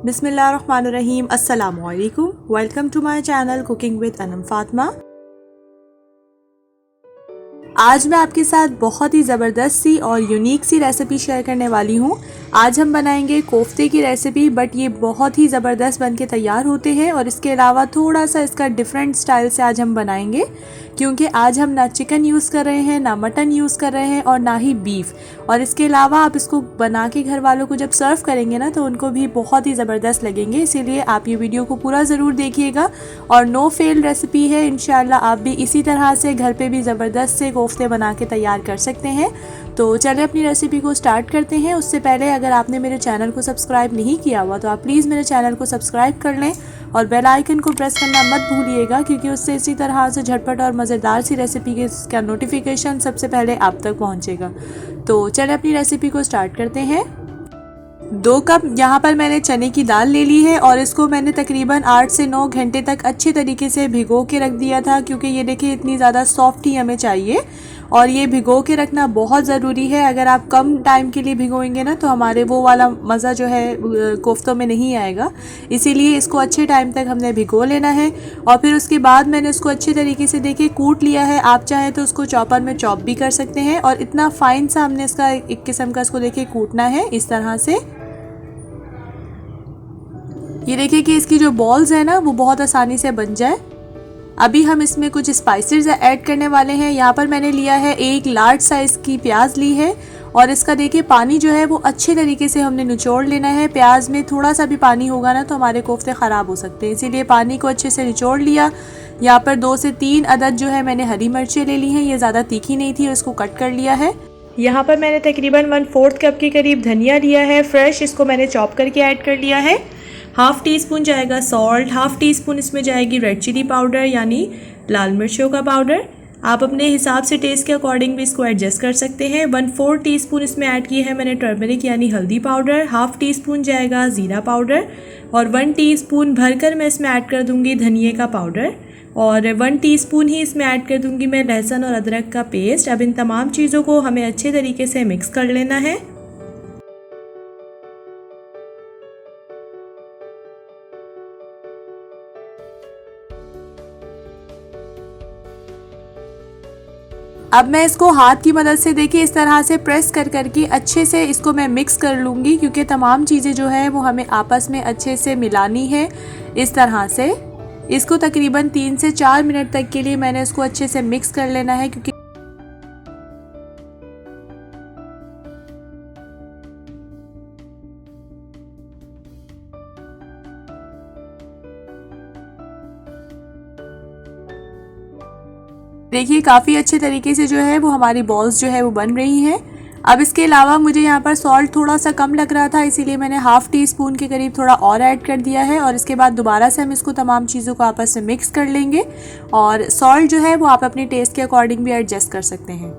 बिस्मिल्लाहिर्रहमानिर्रहीम। अस्सलामुअलैकुम। Welcome to my channel cooking with Anam Fatima. आज मैं आपके साथ बहुत ही ज़बरदस्त सी और यूनिक सी रेसिपी शेयर करने वाली हूँ। आज हम बनाएंगे कोफ्ते की रेसिपी, बट ये बहुत ही ज़बरदस्त बन के तैयार होते हैं और इसके अलावा थोड़ा सा इसका डिफरेंट स्टाइल से आज हम बनाएंगे, क्योंकि आज हम ना चिकन यूज़ कर रहे हैं, ना मटन यूज़ कर रहे हैं और ना ही बीफ। और इसके अलावा आप इसको बना के घर वालों को जब सर्व करेंगे ना, तो उनको भी बहुत ही ज़बरदस्त लगेंगे। इसीलिए आप ये वीडियो को पूरा ज़रूर देखिएगा और नो फेल रेसिपी है। इंशाल्लाह आप भी इसी तरह से घर पे भी ज़बरदस्त से कोफ्ते बना के तैयार कर सकते हैं। तो चलिए अपनी रेसिपी को स्टार्ट करते हैं। उससे पहले अगर आपने मेरे चैनल को सब्सक्राइब नहीं किया हुआ तो आप प्लीज़ मेरे चैनल को सब्सक्राइब कर लें और बेल आइकन को प्रेस करना मत भूलिएगा, क्योंकि उससे इसी तरह से झटपट और मज़ेदार सी रेसिपी का नोटिफिकेशन सबसे पहले आप तक पहुंचेगा। तो चलिए अपनी रेसिपी को स्टार्ट करते हैं। 2 कप यहाँ पर मैंने चने की दाल ले ली है और इसको मैंने तकरीबन 8 से 9 घंटे तक अच्छे तरीके से भिगो के रख दिया था, क्योंकि ये देखिए इतनी ज़्यादा सॉफ्ट ही हमें चाहिए और ये भिगो के रखना बहुत ज़रूरी है। अगर आप कम टाइम के लिए भिगोएंगे ना, तो हमारे वो वाला मज़ा जो है कोफ्तों में नहीं आएगा। इसीलिए इसको अच्छे टाइम तक हमने भिगो लेना है और फिर उसके बाद मैंने उसको अच्छे तरीके से देखिए कूट लिया है। आप चाहें तो उसको चॉपर में चॉप भी कर सकते हैं और इतना फाइन सा हमने इसका एक किस्म का इसको देखिए कूटना है इस तरह से। ये देखिए कि इसकी जो बॉल्स है ना, वो बहुत आसानी से बन जाए। अभी हम इसमें कुछ स्पाइसेस ऐड करने वाले हैं। यहाँ पर मैंने लिया है एक लार्ज साइज़ की प्याज ली है और इसका देखिए पानी जो है वो अच्छे तरीके से हमने निचोड़ लेना है। प्याज में थोड़ा सा भी पानी होगा ना तो हमारे कोफ्ते ख़राब हो सकते हैं, इसीलिए पानी को अच्छे से निचोड़ लिया। यहाँ पर 2 से 3 अदद जो है मैंने हरी मिर्चें ले ली हैं, ये ज़्यादा तीखी नहीं थी और इसको कट कर लिया है। यहाँ पर मैंने तकरीबन 1/4 कप के करीब धनिया लिया है फ्रेश, इसको मैंने चॉप करके ऐड कर लिया है। हाफ़ टी स्पून जाएगा सॉल्ट, हाफ़ टी स्पून इसमें जाएगी रेड चिली पाउडर यानी लाल मिर्चों का पाउडर। आप अपने हिसाब से टेस्ट के अकॉर्डिंग भी इसको एडजस्ट कर सकते हैं। 1/4 टी स्पून इसमें ऐड किया है मैंने टर्मरिक यानी हल्दी पाउडर। हाफ़ टी स्पून जाएगा ज़ीरा पाउडर और 1 टीस्पून भरकर मैं इसमें ऐड कर दूँगी धनिए का पाउडर और 1 टीस्पून ही इसमें ऐड कर दूँगी मैं लहसुन और अदरक का पेस्ट। अब इन तमाम चीज़ों को हमें अच्छे तरीके से मिक्स कर लेना है। अब मैं इसको हाथ की मदद से देखिए इस तरह से प्रेस कर करके अच्छे से इसको मैं मिक्स कर लूँगी, क्योंकि तमाम चीज़ें जो है वो हमें आपस में अच्छे से मिलानी है। इस तरह से इसको तकरीबन 3 से 4 मिनट तक के लिए मैंने इसको अच्छे से मिक्स कर लेना है, क्योंकि देखिए काफ़ी अच्छे तरीके से जो है वो हमारी बॉल्स जो है वो बन रही हैं। अब इसके अलावा मुझे यहाँ पर सॉल्ट थोड़ा सा कम लग रहा था, इसीलिए मैंने हाफ़ टी स्पून के करीब थोड़ा और ऐड कर दिया है और इसके बाद दोबारा से हम इसको तमाम चीज़ों को आपस में मिक्स कर लेंगे और सॉल्ट जो है वो आप अपने टेस्ट के अकॉर्डिंग भी एडजस्ट कर सकते हैं।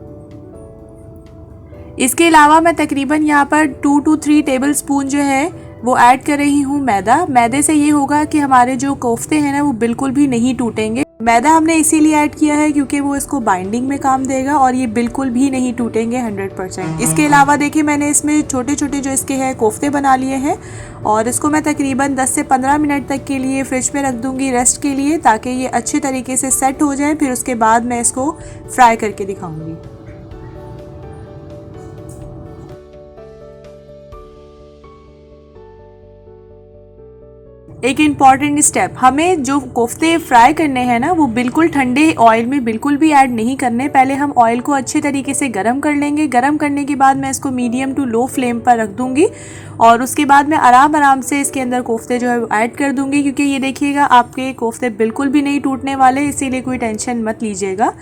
इसके अलावा मैं तकरीबन यहाँ पर 2 to 3 टेबल स्पून जो है वो ऐड कर रही हूँ मैदा। मैदे से ये होगा कि हमारे जो कोफ्ते हैं ना वो बिल्कुल भी नहीं टूटेंगे। मैदा हमने इसीलिए ऐड किया है क्योंकि वो इसको बाइंडिंग में काम देगा और ये बिल्कुल भी नहीं टूटेंगे 100%। इसके अलावा देखिए मैंने इसमें छोटे छोटे जो इसके हैं कोफ्ते बना लिए हैं और इसको मैं तकरीबन 10 से 15 मिनट तक के लिए फ्रिज में रख दूँगी रेस्ट के लिए, ताकि ये अच्छे तरीके से सेट हो जाए। फिर उसके बाद मैं इसको फ्राई करके दिखाऊँगी। एक इम्पॉर्टेंट स्टेप, हमें जो कोफ्ते फ्राई करने हैं ना वो बिल्कुल ठंडे ऑयल में बिल्कुल भी ऐड नहीं करने। पहले हम ऑयल को अच्छे तरीके से गरम कर लेंगे। गरम करने के बाद मैं इसको मीडियम टू लो फ्लेम पर रख दूंगी और उसके बाद मैं आराम आराम से इसके अंदर कोफ्ते जो है वो ऐड कर दूंगी, क्योंकि ये देखिएगा आपके कोफ्ते बिल्कुल भी नहीं टूटने वाले, इसीलिए कोई टेंशन मत लीजिएगा।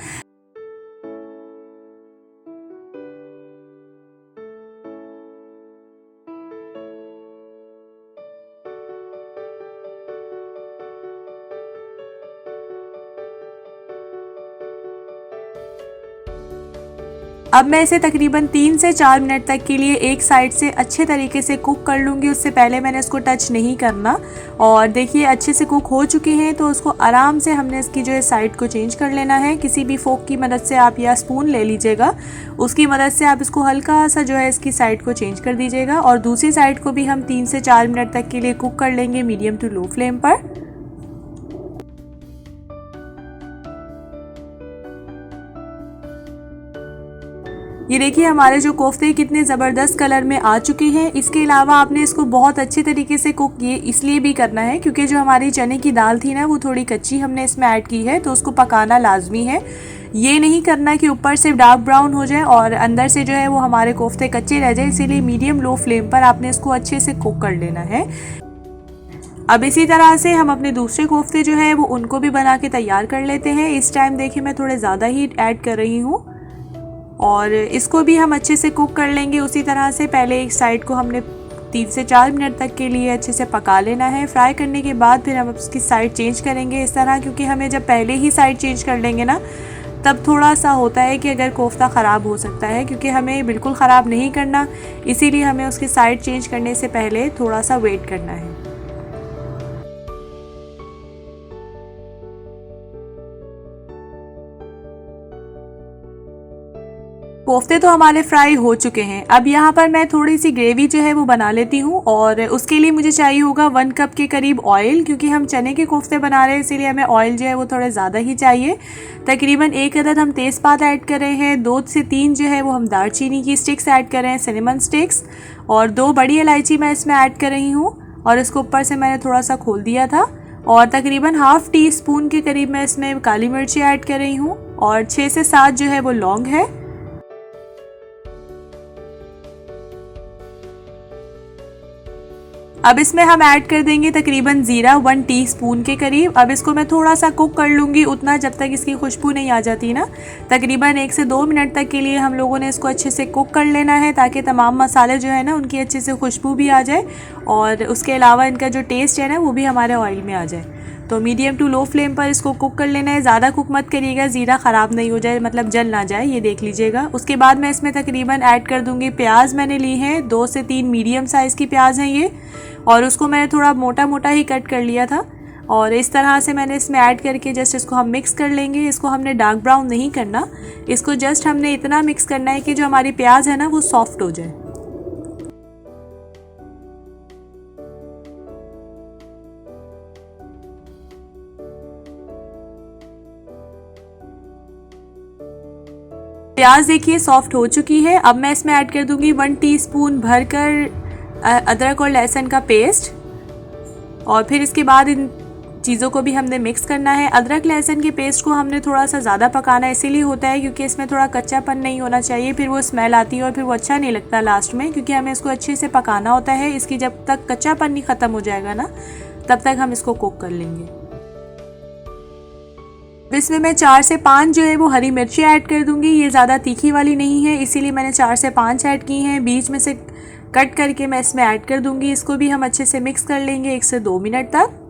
अब मैं इसे तकरीबन 3 से 4 मिनट तक के लिए एक साइड से अच्छे तरीके से कुक कर लूँगी। उससे पहले मैंने इसको टच नहीं करना। और देखिए अच्छे से कुक हो चुके हैं, तो उसको आराम से हमने इसकी जो है साइड को चेंज कर लेना है। किसी भी फोक की मदद से आप या स्पून ले लीजिएगा, उसकी मदद से आप इसको हल्का सा जो है इसकी साइड को चेंज कर दीजिएगा। और दूसरी साइड को भी हम 3 से 4 मिनट तक के लिए कुक कर लेंगे मीडियम टू लो फ्लेम पर। ये देखिए हमारे जो कोफ्ते कितने ज़बरदस्त कलर में आ चुके हैं। इसके अलावा आपने इसको बहुत अच्छे तरीके से कुक ये इसलिए भी करना है क्योंकि जो हमारी चने की दाल थी ना वो थोड़ी कच्ची हमने इसमें ऐड की है, तो उसको पकाना लाजमी है। ये नहीं करना कि ऊपर से डार्क ब्राउन हो जाए और अंदर से जो है वो हमारे कोफ्ते कच्चे रह जाए, इसीलिए मीडियम लो फ्लेम पर आपने इसको अच्छे से कुक कर लेना है। अब इसी तरह से हम अपने दूसरे कोफ्ते जो है वो उनको भी बना के तैयार कर लेते हैं। इस टाइम देखिए मैं थोड़े ज़्यादा ही ऐड कर रही हूँ और इसको भी हम अच्छे से कुक कर लेंगे उसी तरह से। पहले एक साइड को हमने 3 से 4 मिनट तक के लिए अच्छे से पका लेना है। फ्राई करने के बाद फिर हम उसकी साइड चेंज करेंगे इस तरह, क्योंकि हमें जब पहले ही साइड चेंज कर लेंगे ना तब थोड़ा सा होता है कि अगर कोफ्ता ख़राब हो सकता है, क्योंकि हमें बिल्कुल ख़राब नहीं करना, इसीलिए हमें उसकी साइड चेंज करने से पहले थोड़ा सा वेट करना है। कोफ्ते तो हमारे फ्राई हो चुके हैं। अब यहाँ पर मैं थोड़ी सी ग्रेवी जो है वो बना लेती हूँ और उसके लिए मुझे चाहिए होगा 1 कप के करीब ऑयल, क्योंकि हम चने के कोफ्ते बना रहे हैं इसीलिए हमें ऑयल जो है वो थोड़े ज़्यादा ही चाहिए। तकरीबन 1 अदद हम तेज़पात ऐड कर रहे हैं, 2 से 3 जो है वो हम दालचीनी की स्टिक्स ऐड कर रहे हैं, सिनेमन स्टिक्स, और 2 बड़ी इलायची मैं इसमें ऐड कर रही हूँ और इसको ऊपर से मैंने थोड़ा सा खोल दिया था। और तकरीबन ½ टी स्पून के करीब मैं इसमें काली मिर्ची ऐड कर रही हूँ और 6 से 7 जो है वो लौंग है। अब इसमें हम ऐड कर देंगे तकरीबन ज़ीरा 1 टीस्पून के करीब। अब इसको मैं थोड़ा सा कुक कर लूँगी, उतना जब तक इसकी खुशबू नहीं आ जाती ना। तकरीबन 1 से 2 मिनट तक के लिए हम लोगों ने इसको अच्छे से कुक कर लेना है, ताकि तमाम मसाले जो है ना उनकी अच्छे से खुशबू भी आ जाए और उसके अलावा इनका जो टेस्ट है ना वो भी हमारे ऑयल में आ जाए। तो मीडियम टू लो फ्लेम पर इसको कुक कर लेना है। ज़्यादा कुक मत करिएगा, ज़ीरा ख़राब नहीं हो जाए, मतलब जल ना जाए, ये देख लीजिएगा। उसके बाद मैं इसमें तकरीबन ऐड कर दूँगी प्याज। मैंने ली है 2 से 3 मीडियम साइज़ की प्याज हैं ये, और उसको मैंने थोड़ा मोटा मोटा ही कट कर लिया था और इस तरह से मैंने इसमें ऐड करके जस्ट इसको हम मिक्स कर लेंगे। इसको हमने डार्क ब्राउन नहीं करना, इसको जस्ट हमने इतना मिक्स करना है कि जो हमारी प्याज है ना वो सॉफ्ट हो जाए। प्याज देखिए सॉफ्ट हो चुकी है। अब मैं इसमें ऐड कर दूंगी 1 टीस्पून भरकर अदरक और लहसुन का पेस्ट, और फिर इसके बाद इन चीज़ों को भी हमने मिक्स करना है। अदरक लहसुन के पेस्ट को हमने थोड़ा सा ज़्यादा पकाना इसीलिए होता है क्योंकि इसमें थोड़ा कच्चापन नहीं होना चाहिए, फिर वो स्मेल आती है और फिर वो अच्छा नहीं लगता लास्ट में, क्योंकि हमें इसको अच्छे से पकाना होता है। इसकी जब तक कच्चापन नहीं ख़त्म हो जाएगा ना तब तक हम इसको कुक कर लेंगे। इसमें मैं 4 से 5 जो है वो हरी मिर्ची ऐड कर दूंगी। ये ज़्यादा तीखी वाली नहीं है इसीलिए मैंने 4 से 5 ऐड की हैं, बीच में से कट करके मैं इसमें ऐड कर दूंगी। इसको भी हम अच्छे से मिक्स कर लेंगे 1 से 2 मिनट तक।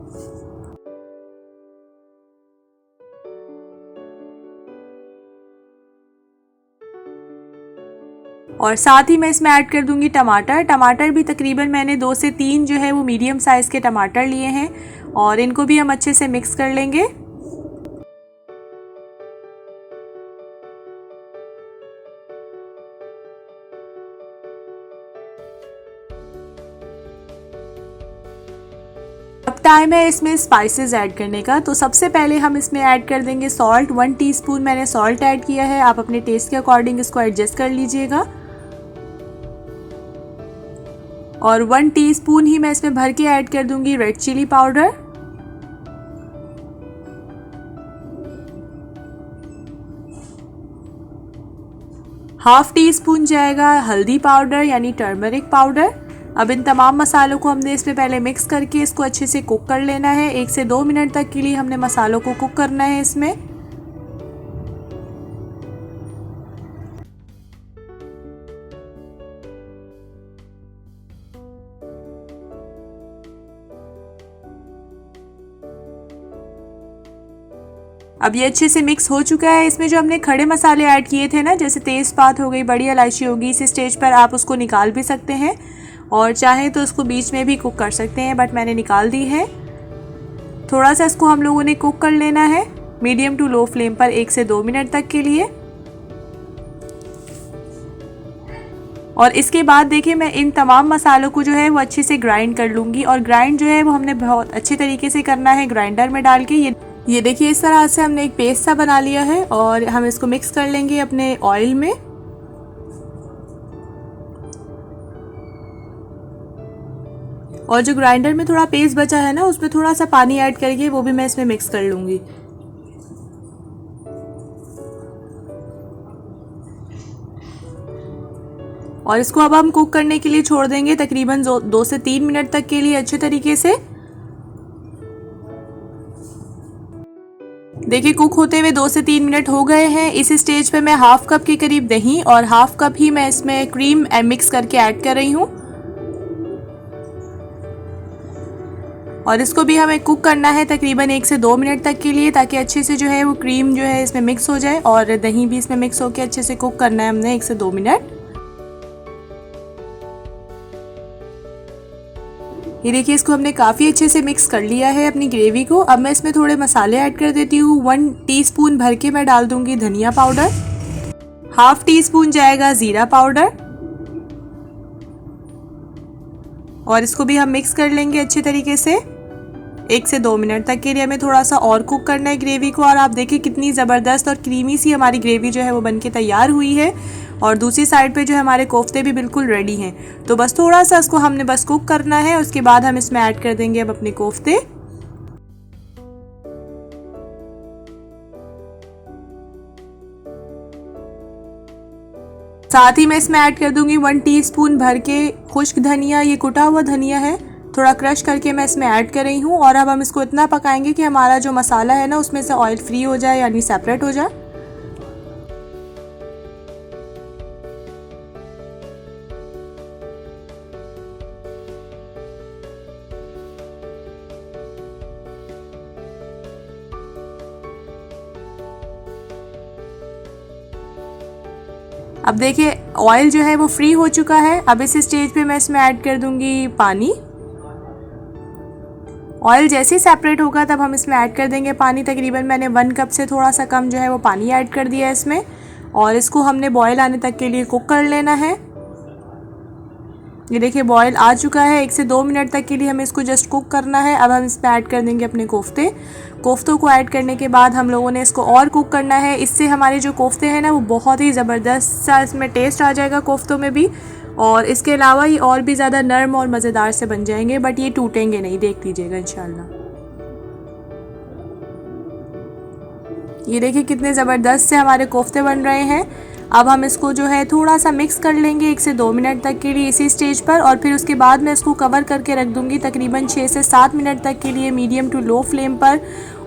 और साथ ही मैं इसमें ऐड कर दूंगी टमाटर। टमाटर भी तकरीबन मैंने 2 से 3 जो है वो मीडियम साइज़ के टमाटर लिए हैं और इनको भी हम अच्छे से मिक्स कर लेंगे। अब टाइम है इसमें स्पाइसेस ऐड करने का। तो सबसे पहले हम इसमें ऐड कर देंगे सॉल्ट। 1 टीस्पून मैंने सॉल्ट ऐड किया है, आप अपने टेस्ट के अकॉर्डिंग इसको एडजस्ट कर लीजिएगा। और 1 टीस्पून ही मैं इसमें भर के ऐड कर दूंगी रेड चिली पाउडर। ½ टीस्पून जाएगा हल्दी पाउडर यानी टर्मरिक पाउडर। अब इन तमाम मसालों को हमने इसमें पहले मिक्स करके इसको अच्छे से कुक कर लेना है। 1 से 2 मिनट तक के लिए हमने मसालों को कुक करना है इसमें। अब ये अच्छे से मिक्स हो चुका है। इसमें जो हमने खड़े मसाले ऐड किए थे ना, जैसे तेज़पात हो गई, बड़ी इलायची होगी, इस स्टेज पर आप उसको निकाल भी सकते हैं और चाहें तो उसको बीच में भी कुक कर सकते हैं, बट मैंने निकाल दी है। थोड़ा सा इसको हम लोगों ने कुक कर लेना है मीडियम टू लो फ्लेम पर 1 से 2 मिनट तक के लिए। और इसके बाद देखिए मैं इन तमाम मसालों को जो है वो अच्छे से ग्राइंड कर लूँगी। और ग्राइंड जो है वो हमने बहुत अच्छे तरीके से करना है ग्राइंडर में डाल के। ये देखिए इस तरह से हमने एक पेस्ट सा बना लिया है और हम इसको मिक्स कर लेंगे अपने ऑयल में। और जो ग्राइंडर में थोड़ा पेस्ट बचा है ना, उसमें थोड़ा सा पानी ऐड करके वो भी मैं इसमें मिक्स कर लूँगी। और इसको अब हम कुक करने के लिए छोड़ देंगे तकरीबन 2 से 3 मिनट तक के लिए अच्छे तरीके से। देखिए कुक होते हुए 2 से 3 मिनट हो गए हैं। इस स्टेज पे मैं हाफ कप के करीब दही और हाफ कप ही मैं इसमें क्रीम मिक्स करके ऐड कर रही हूँ। और इसको भी हमें कुक करना है तकरीबन 1 से 2 मिनट तक के लिए, ताकि अच्छे से जो है वो क्रीम जो है इसमें मिक्स हो जाए और दही भी इसमें मिक्स होकर अच्छे से कुक करना है हमने 1 से 2 मिनट। ये देखिए इसको हमने काफ़ी अच्छे से मिक्स कर लिया है अपनी ग्रेवी को। अब मैं इसमें थोड़े मसाले ऐड कर देती हूँ। 1 टीस्पून भर के मैं डाल दूंगी धनिया पाउडर, हाफ टी स्पून जाएगा ज़ीरा पाउडर और इसको भी हम मिक्स कर लेंगे अच्छे तरीके से 1 से 2 मिनट तक के लिए। हमें थोड़ा सा और कुक करना है ग्रेवी को। और आप देखिए कितनी ज़बरदस्त और क्रीमी सी हमारी ग्रेवी जो है वो बनके तैयार हुई है। और दूसरी साइड पे जो है हमारे कोफ्ते भी बिल्कुल रेडी हैं। तो बस थोड़ा सा इसको हमने बस कुक करना है, उसके बाद हम इसमें ऐड कर देंगे अब अपने कोफ्ते। साथ ही मैं इसमें ऐड कर दूंगी 1 टीस्पून भर के खुश्क धनिया। ये कुटा हुआ धनिया है, थोड़ा क्रश करके मैं इसमें ऐड कर रही हूँ। और अब हम इसको इतना पकाएंगे कि हमारा जो मसाला है ना उसमें से ऑयल फ्री हो जाए, यानी सेपरेट हो जाए। अब देखिए ऑयल जो है वो फ्री हो चुका है। अब इस स्टेज पे मैं इसमें ऐड कर दूंगी पानी। ऑयल जैसे ही सेपरेट होगा तब हम इसमें ऐड कर देंगे पानी। तकरीबन मैंने 1 कप से थोड़ा सा कम जो है वो पानी ऐड कर दिया है इसमें। और इसको हमने बॉयल आने तक के लिए कुक कर लेना है। ये देखिए बॉयल आ चुका है। 1 से 2 मिनट तक के लिए हमें इसको जस्ट कुक करना है। अब हम इसमें ऐड कर देंगे अपने कोफ्ते। कोफ्तों को ऐड करने के बाद हम लोगों ने इसको और कुक करना है। इससे हमारे जो कोफ्ते हैं ना वो बहुत ही ज़बरदस्त सा इसमें टेस्ट आ जाएगा कोफ्तों में भी। और इसके अलावा ये और भी ज़्यादा नरम और मज़ेदार से बन जाएंगे, बट ये टूटेंगे नहीं, देख लीजिएगा इंशाल्लाह। ये देखिए कितने ज़बरदस्त से हमारे कोफ्ते बन रहे हैं। अब हम इसको जो है थोड़ा सा मिक्स कर लेंगे 1 से 2 मिनट तक के लिए इसी स्टेज पर। और फिर उसके बाद मैं इसको कवर करके रख दूंगी तकरीबन 6 से 7 मिनट तक के लिए मीडियम टू लो फ्लेम पर,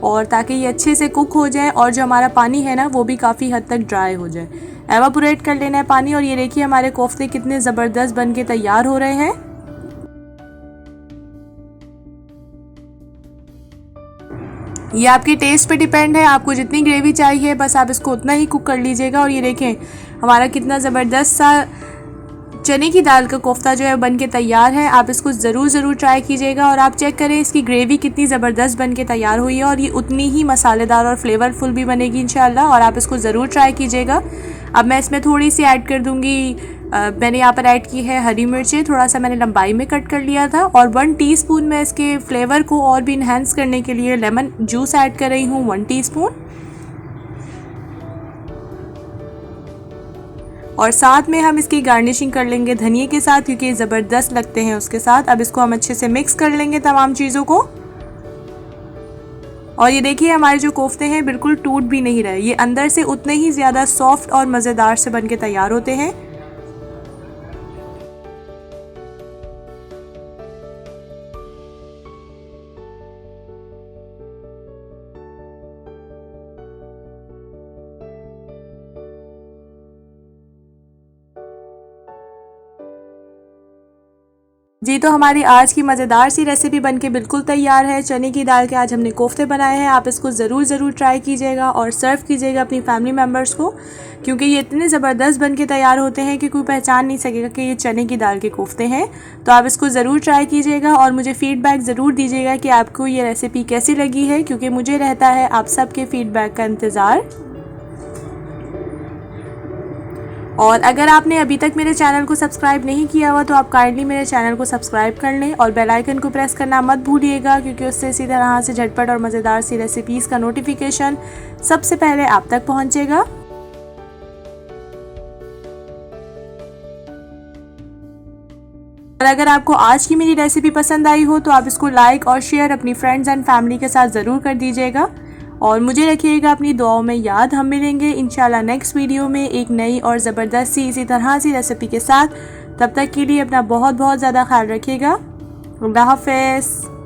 और ताकि ये अच्छे से कुक हो जाए और जो हमारा पानी है ना वो भी काफ़ी हद तक ड्राई हो जाए। एवापोरेट कर लेना है पानी। और ये देखिए हमारे कोफ्ते कितने ज़बरदस्त बन के तैयार हो रहे हैं। ये आपके टेस्ट पे डिपेंड है, आपको जितनी ग्रेवी चाहिए बस आप इसको उतना ही कुक कर लीजिएगा। और ये देखें हमारा कितना ज़बरदस्त सा चने की दाल का कोफ्ता जो है बन के तैयार है। आप इसको ज़रूर ट्राई कीजिएगा और आप चेक करें इसकी ग्रेवी कितनी ज़बरदस्त बन के तैयार हुई है। और ये उतनी ही मसालेदार और फ्लेवरफुल भी बनेगी इंशाल्लाह। और आप इसको ज़रूर ट्राई कीजिएगा। अब मैं इसमें थोड़ी सी ऐड कर दूँगी, मैंने यहाँ पर ऐड की है हरी मिर्चें, थोड़ा सा मैंने लंबाई में कट कर लिया था। और 1 टीस्पून मैं इसके फ्लेवर को और भी इन्हेंस करने के लिए लेमन जूस ऐड कर रही हूँ 1 टीस्पून। और साथ में हम इसकी गार्निशिंग कर लेंगे धनिए के साथ, क्योंकि ज़बरदस्त लगते हैं उसके साथ। अब इसको हम अच्छे से मिक्स कर लेंगे तमाम चीज़ों को। और ये देखिए हमारे जो कोफ्ते हैं बिल्कुल टूट भी नहीं रहे, ये अंदर से उतने ही ज़्यादा सॉफ्ट और मज़ेदार से बन के तैयार होते हैं। जी तो हमारी आज की मज़ेदार सी रेसिपी बनके बिल्कुल तैयार है। चने की दाल के आज हमने कोफ्ते बनाए हैं। आप इसको ज़रूर ट्राई कीजिएगा और सर्व कीजिएगा अपनी फैमिली मेम्बर्स को, क्योंकि ये इतने ज़बरदस्त बनके तैयार होते हैं कि कोई पहचान नहीं सकेगा कि ये चने की दाल के कोफ्ते हैं। तो आप इसको ज़रूर ट्राई कीजिएगा और मुझे फ़ीडबैक ज़रूर दीजिएगा कि आपको ये रेसिपी कैसी लगी है, क्योंकि मुझे रहता है आप सबके फ़ीडबैक का इंतज़ार। और अगर आपने अभी तक मेरे चैनल को सब्सक्राइब नहीं किया हुआ तो आप काइंडली मेरे चैनल को सब्सक्राइब कर लें और बेल आइकन को प्रेस करना मत भूलिएगा, क्योंकि उससे इसी तरह से झटपट और मज़ेदार सी रेसिपीज़ का नोटिफिकेशन सबसे पहले आप तक पहुंचेगा। और अगर आपको आज की मेरी रेसिपी पसंद आई हो तो आप इसको लाइक और शेयर अपनी फ्रेंड्स एंड फैमिली के साथ ज़रूर कर दीजिएगा और मुझे रखिएगा अपनी दुआओं में याद। हम मिलेंगे इंशाल्लाह नेक्स्ट वीडियो में एक नई और ज़बरदस्त सी इसी तरह सी रेसिपी के साथ। तब तक के लिए अपना बहुत ज़्यादा ख्याल रखिएगा। अल्लाह हाफ़िज़।